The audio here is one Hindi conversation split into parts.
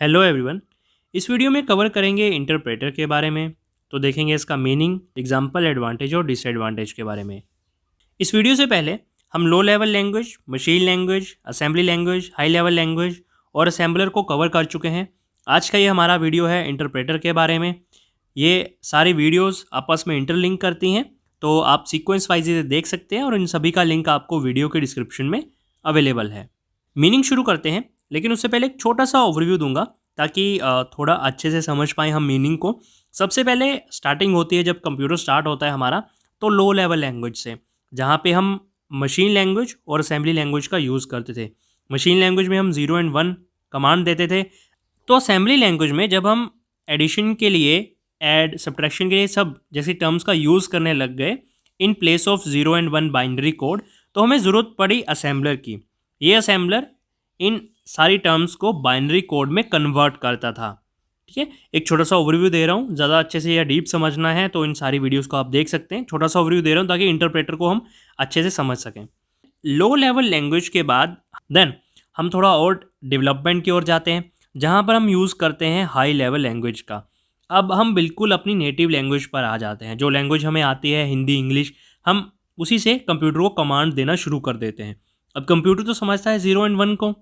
Hello everyone. इस वीडियो में कवर करेंगे इंटरप्रेटर के बारे में। तो देखेंगे इसका मीनिंग, एग्जाम्पल, एडवांटेज और डिसएडवांटेज के बारे में। इस वीडियो से पहले हम low level language, machine language, assembly language, high level language और असेंबलर को कवर कर चुके हैं। आज का ये हमारा वीडियो है इंटरप्रेटर के बारे में। ये सारी वीडियोस आपस में इंटरलिंक करती हैं, तो आप सीक्वेंस वाइज इसे देख सकते हैं और इन सभी का लिंक आपको वीडियो के डिस्क्रिप्शन में अवेलेबल है। मीनिंग शुरू करते हैं, लेकिन उससे पहले एक छोटा सा ओवरव्यू दूंगा ताकि थोड़ा अच्छे से समझ पाएँ हम मीनिंग को। सबसे पहले स्टार्टिंग होती है जब कंप्यूटर स्टार्ट होता है हमारा, तो लो लेवल लैंग्वेज से, जहाँ पे हम मशीन लैंग्वेज और असेंबली लैंग्वेज का यूज़ करते थे। मशीन लैंग्वेज में हम 0 एंड 1 कमांड देते थे। तो असेंबली लैंग्वेज में जब हम एडिशन के लिए, ऐड, सब्ट्रैक्शन के लिए सब जैसी टर्म्स का यूज़ करने लग गए in place of 0 and 1 binary code, तो हमें ज़रूरत पड़ी असेंबलर की। ये असेंबलर इन सारी टर्म्स को बाइनरी कोड में कन्वर्ट करता था। ठीक है, एक छोटा सा ओवरव्यू दे रहा हूँ। ज़्यादा अच्छे से या डीप समझना है तो इन सारी वीडियोस को आप देख सकते हैं। छोटा सा ओवरव्यू दे रहा हूँ ताकि इंटरप्रेटर को हम अच्छे से समझ सकें। लो लेवल लैंग्वेज के बाद देन हम थोड़ा और डेवलपमेंट की ओर जाते हैं, जहाँ पर हम यूज़ करते हैं हाई लेवल लैंग्वेज का। अब हम बिल्कुल अपनी नेटिव लैंग्वेज पर आ जाते हैं। जो लैंग्वेज हमें आती है, हिंदी, इंग्लिश, हम उसी से कंप्यूटर को कमांड देना शुरू कर देते हैं। अब कंप्यूटर तो समझता है 0 एंड 1 को,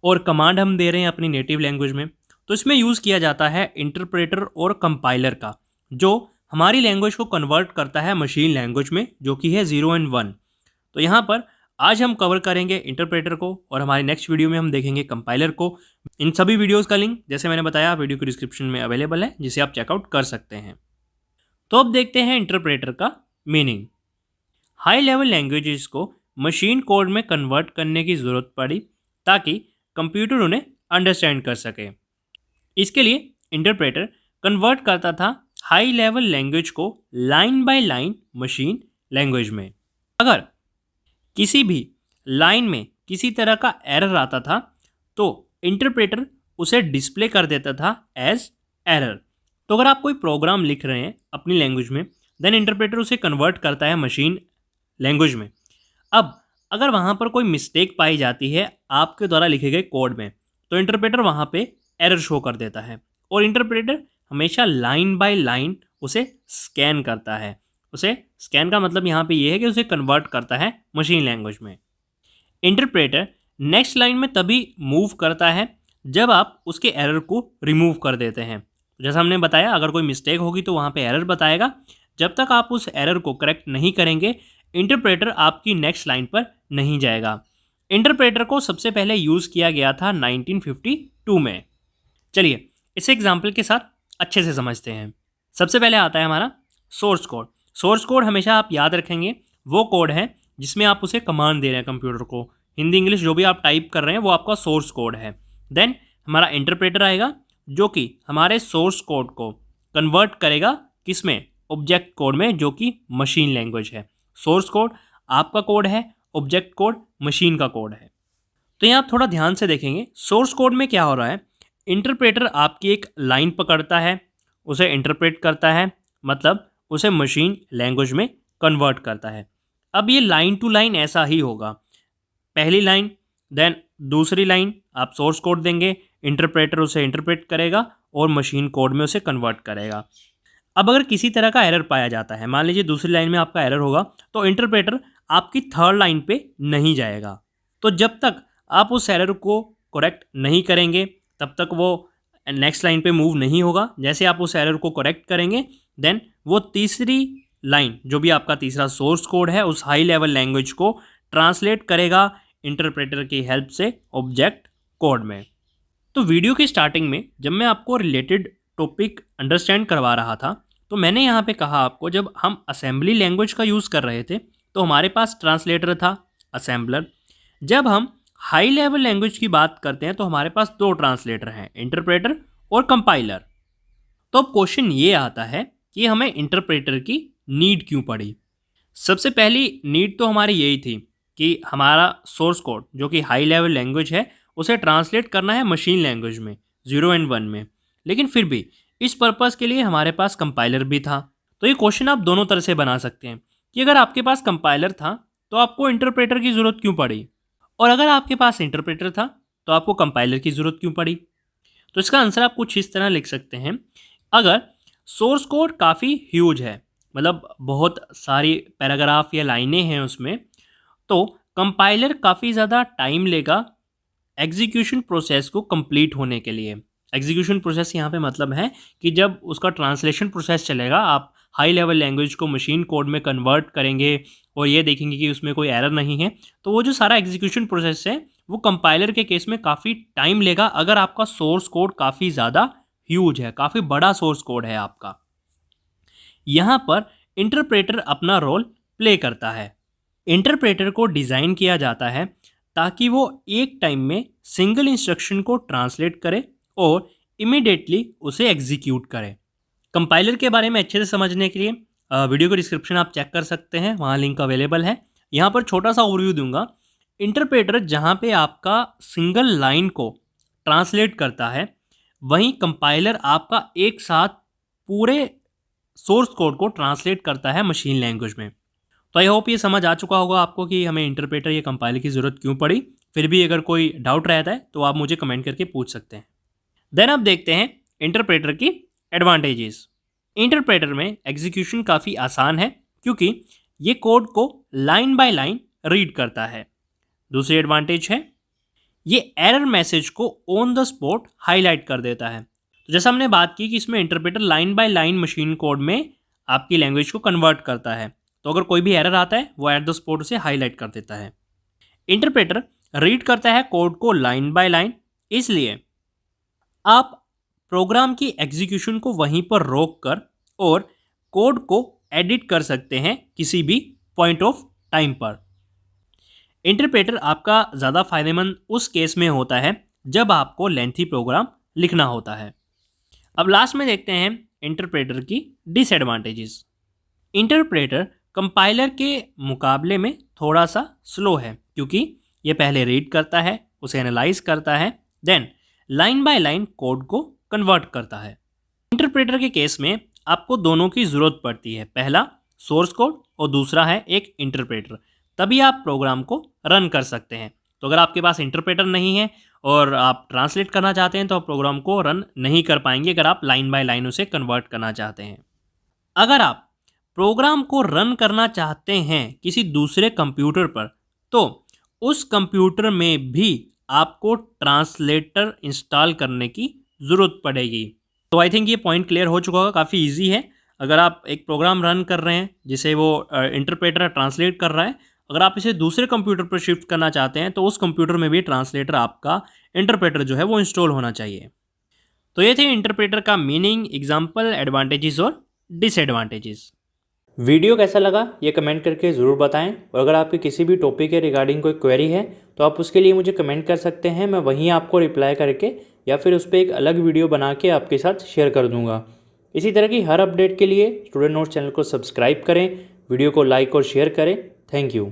और कमांड हम दे रहे हैं अपनी नेटिव लैंग्वेज में। तो इसमें यूज़ किया जाता है इंटरप्रेटर और कंपाइलर का, जो हमारी लैंग्वेज को कन्वर्ट करता है मशीन लैंग्वेज में, जो कि है 0 एंड 1। तो यहाँ पर आज हम कवर करेंगे इंटरप्रेटर को और हमारी नेक्स्ट वीडियो में हम देखेंगे कंपाइलर को। इन सभी वीडियोज़ का लिंक, जैसे मैंने बताया, वीडियो के डिस्क्रिप्शन में अवेलेबल है, जिसे आप चेकआउट कर सकते हैं। तो अब देखते हैं इंटरप्रेटर का मीनिंग। हाई लेवल लैंग्वेजेस को मशीन कोड में कन्वर्ट करने की ज़रूरत पड़ी ताकि कंप्यूटर उन्हें अंडरस्टैंड कर सके। इसके लिए इंटरप्रेटर कन्वर्ट करता था हाई लेवल लैंग्वेज को line by line machine language में। अगर किसी भी लाइन में किसी तरह का एरर आता था तो इंटरप्रेटर उसे डिस्प्ले कर देता था एज एरर। तो अगर आप कोई प्रोग्राम लिख रहे हैं अपनी लैंग्वेज में, देन इंटरप्रेटर उसे कन्वर्ट करता है मशीन लैंग्वेज में। अब अगर वहाँ पर कोई मिस्टेक पाई जाती है आपके द्वारा लिखे गए कोड में, तो इंटरप्रेटर वहाँ पे एरर शो कर देता है और इंटरप्रेटर हमेशा लाइन बाय लाइन उसे स्कैन करता है। उसे स्कैन का मतलब यहाँ पे ये है कि उसे कन्वर्ट करता है मशीन लैंग्वेज में। इंटरप्रेटर नेक्स्ट लाइन में तभी मूव करता है जब आप उसके एरर को रिमूव कर देते हैं। जैसा हमने बताया, अगर कोई मिस्टेक होगी तो वहाँ पे एरर बताएगा। जब तक आप उस एरर को करेक्ट नहीं करेंगे, इंटरप्रेटर आपकी नेक्स्ट लाइन पर नहीं जाएगा। इंटरप्रेटर को सबसे पहले यूज़ किया गया था 1952 में। चलिए इस एग्जाम्पल के साथ अच्छे से समझते हैं। सबसे पहले आता है हमारा सोर्स कोड। सोर्स कोड हमेशा आप याद रखेंगे, वो कोड है जिसमें आप उसे कमांड दे रहे हैं कंप्यूटर को। हिंदी, इंग्लिश जो भी आप टाइप कर रहे हैं वो आपका सोर्स कोड है। देन हमारा इंटरप्रेटर आएगा जो कि हमारे सोर्स कोड को कन्वर्ट करेगा किस में, ऑब्जेक्ट कोड में, जो कि मशीन लैंग्वेज है। सोर्स कोड आपका कोड है, ऑब्जेक्ट कोड मशीन का कोड है। तो यहाँ आप थोड़ा ध्यान से देखेंगे सोर्स कोड में क्या हो रहा है। इंटरप्रेटर आपकी एक लाइन पकड़ता है, उसे इंटरप्रेट करता है, मतलब उसे मशीन लैंग्वेज में कन्वर्ट करता है। अब ये लाइन टू लाइन ऐसा ही होगा। पहली लाइन, देन दूसरी लाइन आप सोर्स कोड देंगे, इंटरप्रेटर उसे इंटरप्रेट करेगा और मशीन कोड में उसे कन्वर्ट करेगा। अब अगर किसी तरह का एरर पाया जाता है, मान लीजिए दूसरी लाइन में आपका एरर होगा, तो इंटरप्रेटर आपकी थर्ड लाइन पे नहीं जाएगा। तो जब तक आप उस एरर को करेक्ट नहीं करेंगे तब तक वो नेक्स्ट लाइन पे मूव नहीं होगा। जैसे आप उस एरर को करेक्ट करेंगे, देन वो तीसरी लाइन, जो भी आपका तीसरा सोर्स कोड है, उस हाई लेवल लैंग्वेज को ट्रांसलेट करेगा इंटरप्रेटर की हेल्प से ऑब्जेक्ट कोड में। तो वीडियो की स्टार्टिंग में जब मैं आपको रिलेटेड टॉपिक अंडरस्टैंड करवा रहा था, तो मैंने यहाँ पे कहा आपको, जब हम असेंबली लैंग्वेज का यूज़ कर रहे थे तो हमारे पास ट्रांसलेटर था, असेंबलर। जब हम हाई लेवल लैंग्वेज की बात करते हैं तो हमारे पास दो ट्रांसलेटर हैं, इंटरप्रेटर और कंपाइलर। तो अब क्वेश्चन ये आता है कि हमें इंटरप्रेटर की नीड क्यों पड़ी। सबसे पहली नीड तो हमारी यही थी कि हमारा सोर्स कोड, जो कि हाई लेवल लैंग्वेज है, उसे ट्रांसलेट करना है मशीन लैंग्वेज में, 0 एंड 1 में। लेकिन फिर भी इस पर्पज़ के लिए हमारे पास कंपाइलर भी था। तो ये क्वेश्चन आप दोनों तरह से बना सकते हैं कि अगर आपके पास कंपाइलर था तो आपको इंटरप्रेटर की ज़रूरत क्यों पड़ी, और अगर आपके पास इंटरप्रेटर था तो आपको कंपाइलर की ज़रूरत क्यों पड़ी। तो इसका आंसर आप कुछ इस तरह लिख सकते हैं, अगर सोर्स कोड काफ़ी ह्यूज है, मतलब बहुत सारी पैराग्राफ या लाइनें हैं उसमें, तो कंपाइलर काफ़ी ज़्यादा टाइम लेगा एग्जीक्यूशन प्रोसेस को कंप्लीट होने के लिए। एग्जीक्यूशन प्रोसेस यहाँ पे मतलब है कि जब उसका ट्रांसलेशन प्रोसेस चलेगा, आप हाई लेवल लैंग्वेज को मशीन कोड में कन्वर्ट करेंगे और ये देखेंगे कि उसमें कोई एरर नहीं है, तो वो जो सारा एग्जीक्यूशन प्रोसेस है वो कंपाइलर के केस में काफ़ी टाइम लेगा, अगर आपका सोर्स कोड काफ़ी ज़्यादा ह्यूज है, काफ़ी बड़ा सोर्स कोड है आपका। यहाँ पर इंटरप्रेटर अपना रोल प्ले करता है। इंटरप्रेटर को डिज़ाइन किया जाता है ताकि वो एक टाइम में सिंगल इंस्ट्रक्शन को ट्रांसलेट करे और इमीडिएटली उसे एग्जीक्यूट करे। कंपाइलर के बारे में अच्छे से समझने के लिए वीडियो को डिस्क्रिप्शन आप चेक कर सकते हैं, वहाँ लिंक अवेलेबल है। यहाँ पर छोटा सा ओवरव्यू दूंगा। इंटरप्रेटर जहाँ पे आपका सिंगल लाइन को ट्रांसलेट करता है, वहीं कंपाइलर आपका एक साथ पूरे सोर्स कोड को ट्रांसलेट करता है मशीन लैंग्वेज में। तो आई होप ये समझ आ चुका होगा आपको कि हमें इंटरप्रेटर या कंपाइलर की ज़रूरत क्यों पड़ी। फिर भी अगर कोई डाउट रहता है तो आप मुझे कमेंट करके पूछ सकते हैं। देन अब देखते हैं इंटरप्रेटर की एडवांटेजेस। इंटरप्रेटर में एग्जीक्यूशन काफ़ी आसान है क्योंकि ये कोड को लाइन बाय लाइन रीड करता है। दूसरी एडवांटेज है ये एरर मैसेज को ऑन द स्पॉट हाईलाइट कर देता है। तो जैसा हमने बात की कि इसमें interpreter line by line machine code में आपकी लैंग्वेज को कन्वर्ट करता है, तो अगर कोई भी एरर आता है वो एट द स्पॉट उसे हाईलाइट कर देता है। इंटरप्रेटर रीड करता है कोड को लाइन बाय लाइन, इसलिए आप प्रोग्राम की एग्जीक्यूशन को वहीं पर रोक कर और कोड को एडिट कर सकते हैं किसी भी पॉइंट ऑफ टाइम पर। इंटरप्रेटर आपका ज़्यादा फायदेमंद उस केस में होता है जब आपको लेंथी प्रोग्राम लिखना होता है। अब लास्ट में देखते हैं इंटरप्रेटर की डिसएडवांटेजेस। इंटरप्रेटर कंपाइलर के मुकाबले में थोड़ा सा स्लो है क्योंकि ये पहले रीड करता है, उसे एनालाइज करता है, then line by line code को कन्वर्ट करता है। इंटरप्रेटर के केस में आपको दोनों की ज़रूरत पड़ती है, पहला सोर्स कोड और दूसरा है एक इंटरप्रेटर, तभी आप प्रोग्राम को रन कर सकते हैं। तो अगर आपके पास इंटरप्रेटर नहीं है और आप ट्रांसलेट करना चाहते हैं तो आप प्रोग्राम को रन नहीं कर पाएंगे अगर आप लाइन बाय लाइन उसे कन्वर्ट करना चाहते हैं। अगर आप प्रोग्राम को रन करना चाहते हैं किसी दूसरे कंप्यूटर पर, तो उस कंप्यूटर में भी आपको ट्रांसलेटर इंस्टॉल करने की ज़रूरत पड़ेगी। तो आई थिंक ये पॉइंट क्लियर हो चुका होगा, काफ़ी इजी है। अगर आप एक प्रोग्राम रन कर रहे हैं जिसे वो इंटरप्रेटर ट्रांसलेट कर रहा है, अगर आप इसे दूसरे कंप्यूटर पर शिफ्ट करना चाहते हैं तो उस कंप्यूटर में भी ट्रांसलेटर आपका इंटरप्रेटर जो है वो इंस्टॉल होना चाहिए। तो ये थे इंटरप्रेटर का मीनिंग, एग्जाम्पल, एडवांटेजेस और डिसएडवांटेजेस। वीडियो कैसा लगा ये कमेंट करके ज़रूर बताएं, और अगर आपके किसी भी टॉपिक के रिगार्डिंग कोई क्वेरी है तो आप उसके लिए मुझे कमेंट कर सकते हैं, मैं वहीं आपको रिप्लाई करके या फिर उस पर एक अलग वीडियो बना के आपके साथ शेयर कर दूंगा। इसी तरह की हर अपडेट के लिए स्टूडेंट नोट्स चैनल को सब्सक्राइब करें, वीडियो को लाइक और शेयर करें। Thank you.